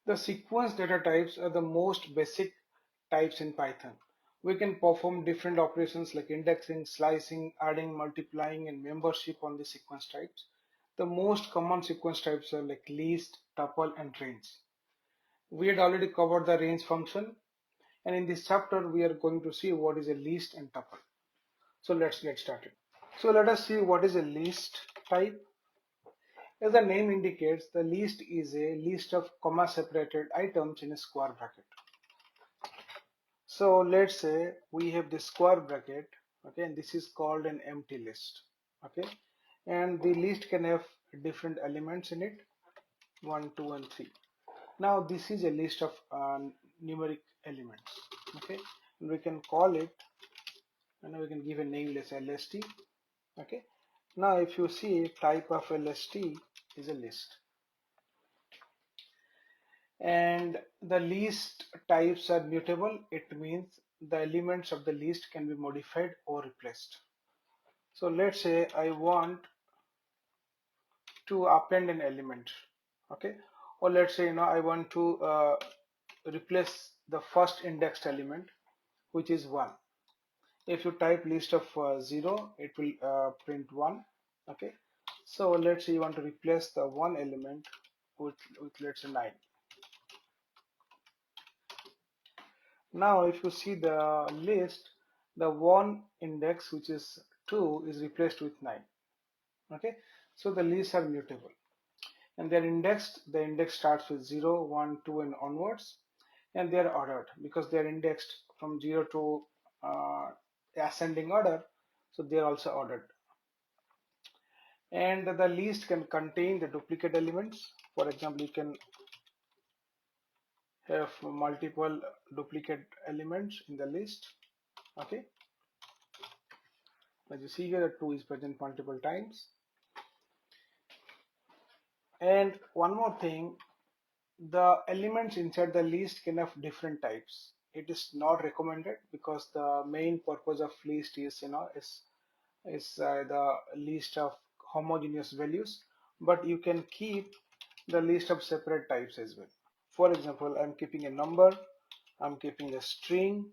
The sequence data types are the most basic types in Python. We can perform different operations like indexing, slicing, adding, multiplying, and membership on the sequence types. The most common sequence types are like list, tuple, and range. We had already covered the range function, and in this chapter we are going to see what is a list and tuple. So let's get started. So let us see what is a list type. As the name indicates, the list is a list of comma separated items in a square bracket. So let's say we have the square bracket, okay, and this is called an empty list, okay, and the list can have different elements in it, 1, 2, and 3. Now this is a list of numeric elements, okay, and we can call it, and we can give a name, let's say LST, okay. Now if you see, type of LST is a list, and the list types are mutable. It means the elements of the list can be modified or replaced. So let's say I want to append an element, okay, or let's say I want to replace the first indexed element, which is 1. If you type list of 0, it will print 1, okay. So let's say you want to replace the 1 element with let's say 9. Now if you see the list, the 1 index, which is 2, is replaced with 9, okay. So the lists are mutable, and they're indexed. The index starts with 0, 1, 2, and onwards, and they're ordered because they're indexed from 0 to ascending order, so they're also ordered. And the list can contain the duplicate elements. For example, you can have multiple duplicate elements in the list, okay. As you see here, 2 is present multiple times. And one more thing, the elements inside the list can have different types. It is not recommended because the main purpose of list is the list of homogeneous values, but you can keep the list of separate types as well. For example, I'm keeping a number, I'm keeping a string,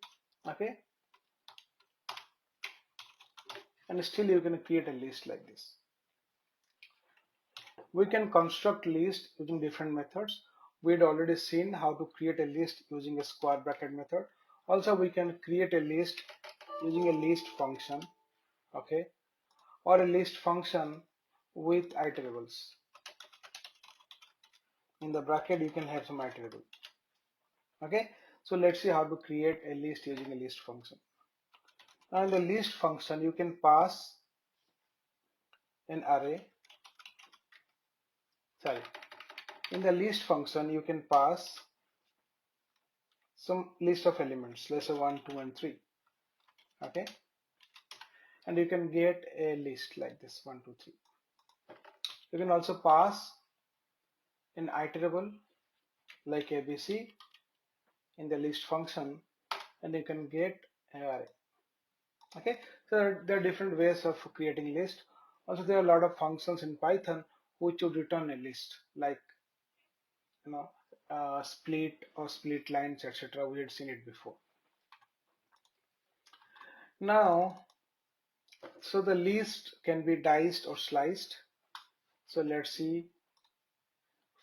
okay, and still you can create a list like this. We can construct list using different methods. We had already seen how to create a list using a square bracket method. Also, we can create a list using a list function, okay, or a list function with iterables. In the bracket, you can have some iterable, okay. So let's see how to create a list using a list function. And the list function, you can pass an array. Sorry, in the list function, you can pass some list of elements, let's say 1, 2, and 3, okay, and you can get a list like this, 1, 2, 3. You can also pass an iterable like ABC in the list function, and you can get an array, okay. So there are different ways of creating list. Also, there are a lot of functions in Python which would return a list, like you know split or split lines, etc. We had seen it before. Now, so the list can be diced or sliced. So let's see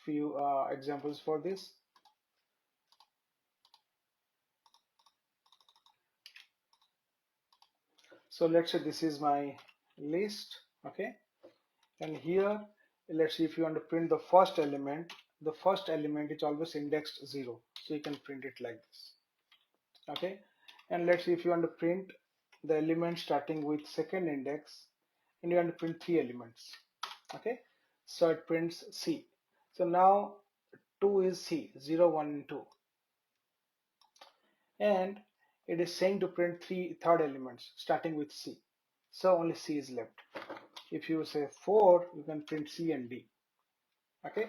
few examples for this. So let's say this is my list, okay, and here let's see if you want to print the first element is always indexed 0, so you can print it like this, okay. And let's see if you want to print the element starting with second index, and you want to print 3 elements, okay, so it prints C. So now 2 is C, 0, 1, and 2, and it is saying to print third elements starting with C, so only C is left. If you say 4, you can print C and D, okay.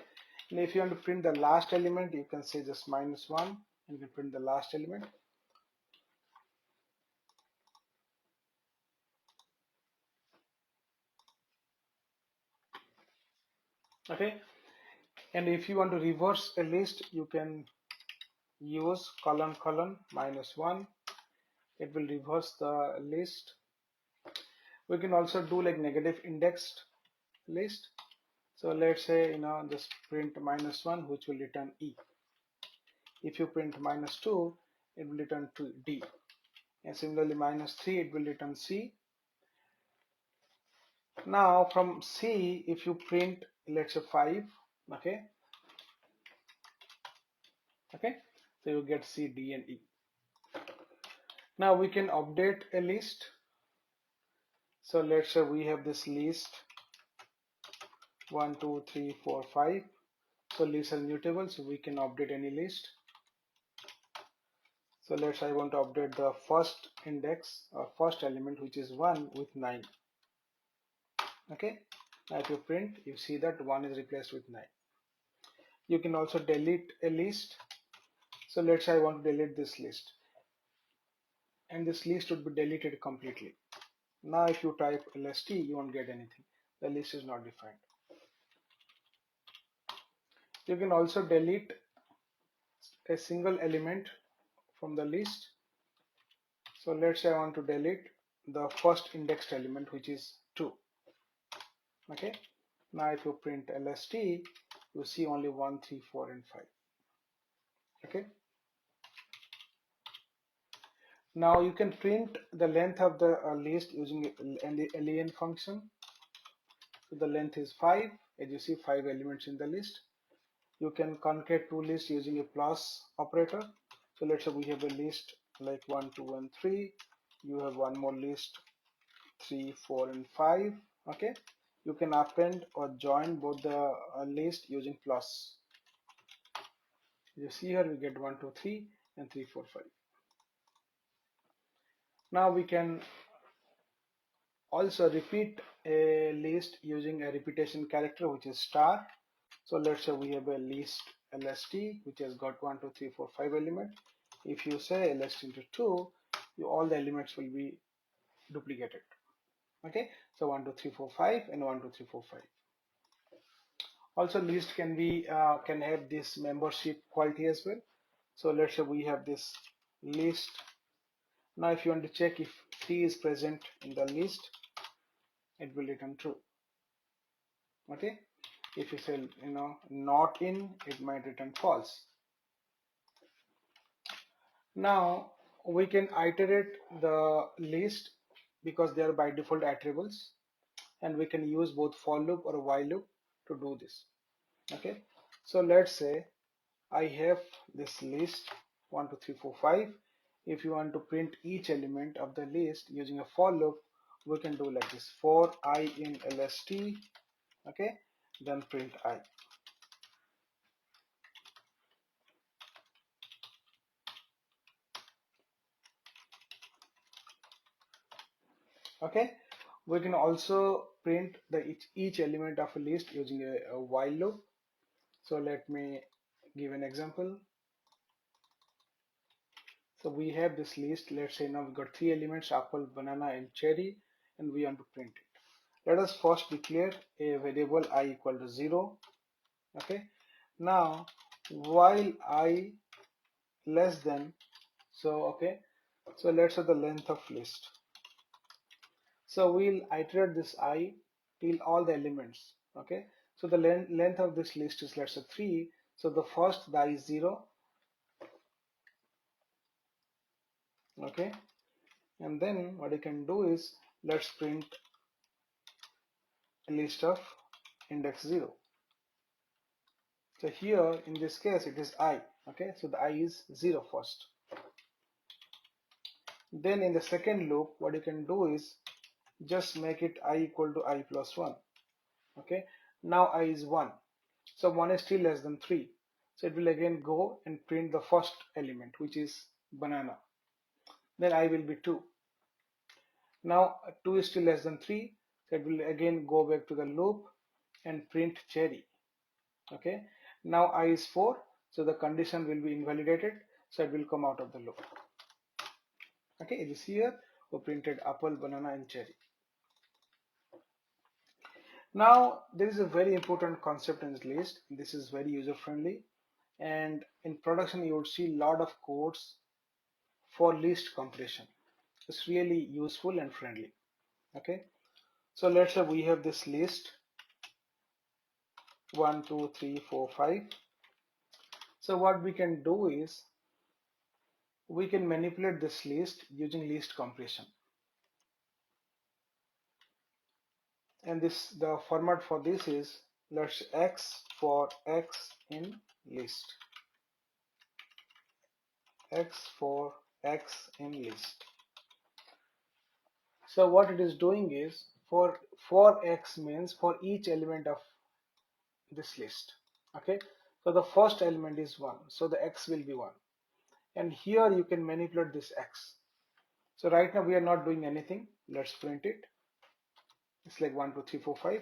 And if you want to print the last element, you can say just -1, and you can print the last element, okay. And if you want to reverse a list, you can use colon colon -1. It will reverse the list. We can also do like negative indexed list. So let's say just print -1, which will return E. If you print -2, it will return to D. And similarly -3, it will return C. Now from C, if you print, let's say 5, okay, so you get C, D, and E. Now we can update a list. So let's say we have this list 1, 2, 3, 4, 5. So lists are mutable, so we can update any list. So let's say I want to update the first index or first element, which is 1, with 9. Okay, now if you print, you see that 1 is replaced with 9. You can also delete a list. So let's say I want to delete this list, and this list would be deleted completely. Now if you type lst, you won't get anything. The list is not defined. You can also delete a single element from the list. So let's say I want to delete the first indexed element, which is 2. Okay, now if you print lst, you see only 1, 3, 4, and 5. Okay, now you can print the length of the list using a len function. So the length is 5. As you see, 5 elements in the list. You can concatenate two lists using a plus operator. So let's say we have a list like 1, 2, and 3. You have one more list 3, 4, and 5. Okay, you can append or join both the list using plus. You see here we get 1, 2, 3, and 3, 4, 5. Now we can also repeat a list using a repetition character, which is star. So let's say we have a list lst, which has got 1, 2, 3, 4, 5 elements. If you say lst into 2, all the elements will be duplicated. Okay, so 1, 2, 3, 4, 5, and 1, 2, 3, 4, 5. Also, list can be can have this membership quality as well. So let's say we have this list. Now if you want to check if T is present in the list, it will return true. Okay, if you say not in, it might return false. Now we can iterate the list because they are by default attributes, and we can use both for loop or while loop to do this. Okay, so let's say I have this list 1, 2, 3, 4, 5. If you want to print each element of the list using a for loop, we can do like this: for I in lst, okay, then print I. Okay, we can also print the each element of a list using a while loop. So let me give an example. So we have this list. Let's say now we got 3 elements: apple, banana, and cherry, and we want to print it. Let us first declare a variable I equal to 0. Okay, now while I less than, so let's say the length of list. So we'll iterate this I till all the elements. Okay, so the length of this list is, let's say, 3. So the first the I is 0. Okay, and then what you can do is, let's print a list of index 0. So here in this case it is I. Okay, so the I is 0 first. Then in the second loop, what you can do is just make it I equal to I plus 1. Okay, now I is 1. So 1 is still less than 3. So it will again go and print the first element, which is banana. Then I will be 2. Now 2 is still less than 3. So it will again go back to the loop and print cherry. Okay, now I is 4. So the condition will be invalidated. So it will come out of the loop. Okay, it is here we printed apple, banana, and cherry. Now there is a very important concept in this list. This is very user friendly, and in production you would see a lot of codes for list compression. It's really useful and friendly. Okay, so let's say we have this list 1 2 3 4 5. So what we can do is we can manipulate this list using list compression, and this the format for this is, let's x for x in list, x for x in list. So what it is doing is, for x means for each element of this list. Okay, so the first element is 1, so the x will be 1, and here you can manipulate this x. So right now we are not doing anything. Let's print it. It's like 1 2 3 4 5.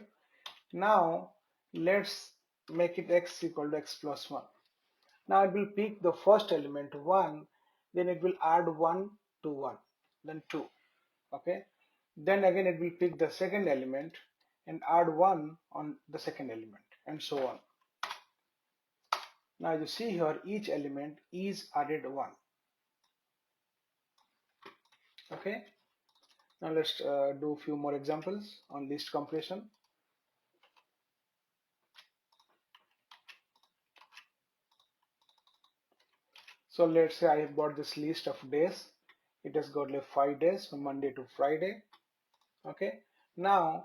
Now let's make it x equal to x plus 1. Now it will pick the first element 1, then it will add 1 to 1, then 2. Okay, then again it will pick the second element and add 1 on the second element, and so on. Now you see here each element is added 1. Okay, now let's do a few more examples on list compression. So let's say I have got this list of days. It has got like 5 days from Monday to Friday. Okay, now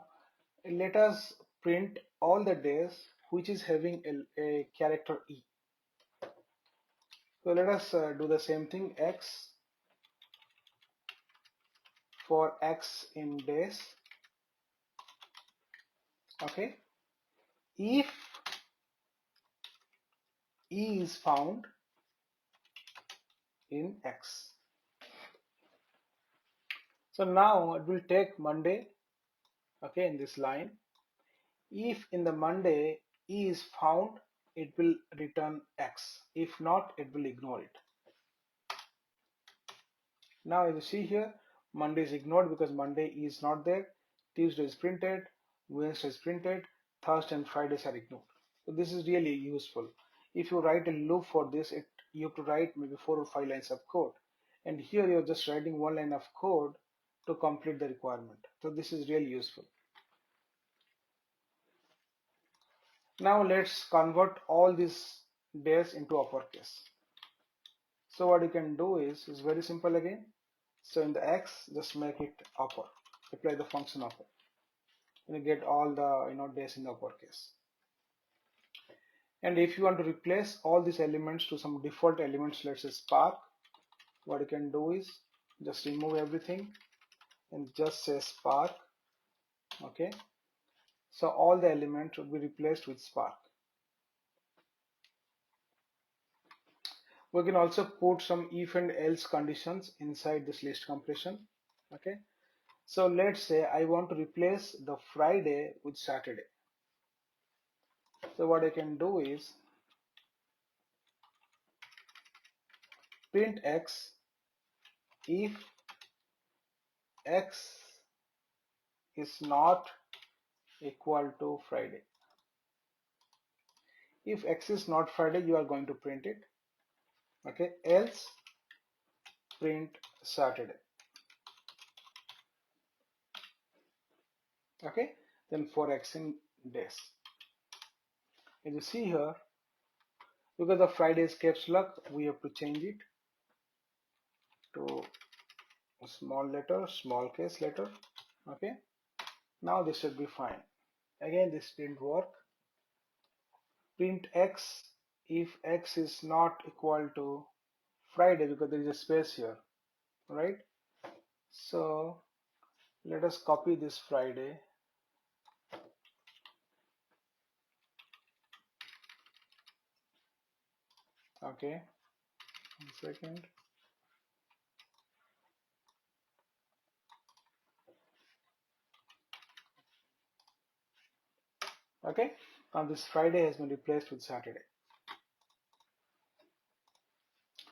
let us print all the days which is having a character E. So let us do the same thing, x for x in days. Okay, if E is found in x. So now it will take Monday, okay, in this line. If in the Monday E is found, it will return x. If not, it will ignore it. Now as you see here, Monday is ignored because Monday is not there. Tuesday is printed, Wednesday is printed, Thursday and Fridays are ignored. So this is really useful. If you write a loop for this, you have to write maybe 4 or 5 lines of code. And here you're just writing 1 line of code to complete the requirement. So this is really useful. Now let's convert all these days into uppercase. So what you can do is very simple again. So in the x, just make it upper. Apply the function upper. And you get all the days in the uppercase. And if you want to replace all these elements to some default elements, let's say Spark, what you can do is just remove everything and just say Spark. Okay. So all the elements will be replaced with Spark. We can also put some if and else conditions inside this list compression. Okay. So let's say I want to replace the Friday with Saturday. So what I can do is print x if x is not equal to Friday. If x is not Friday, you are going to print it. Okay, else print Saturday. Okay, then for x in days. As you see here, because the Friday is caps lock, we have to change it to a small letter, small case letter. Okay, now this should be fine. Again, this didn't work. Print x if x is not equal to Friday, because there is a space here, right? So let us copy this Friday. Okay, 1 second. Okay, now this Friday has been replaced with Saturday.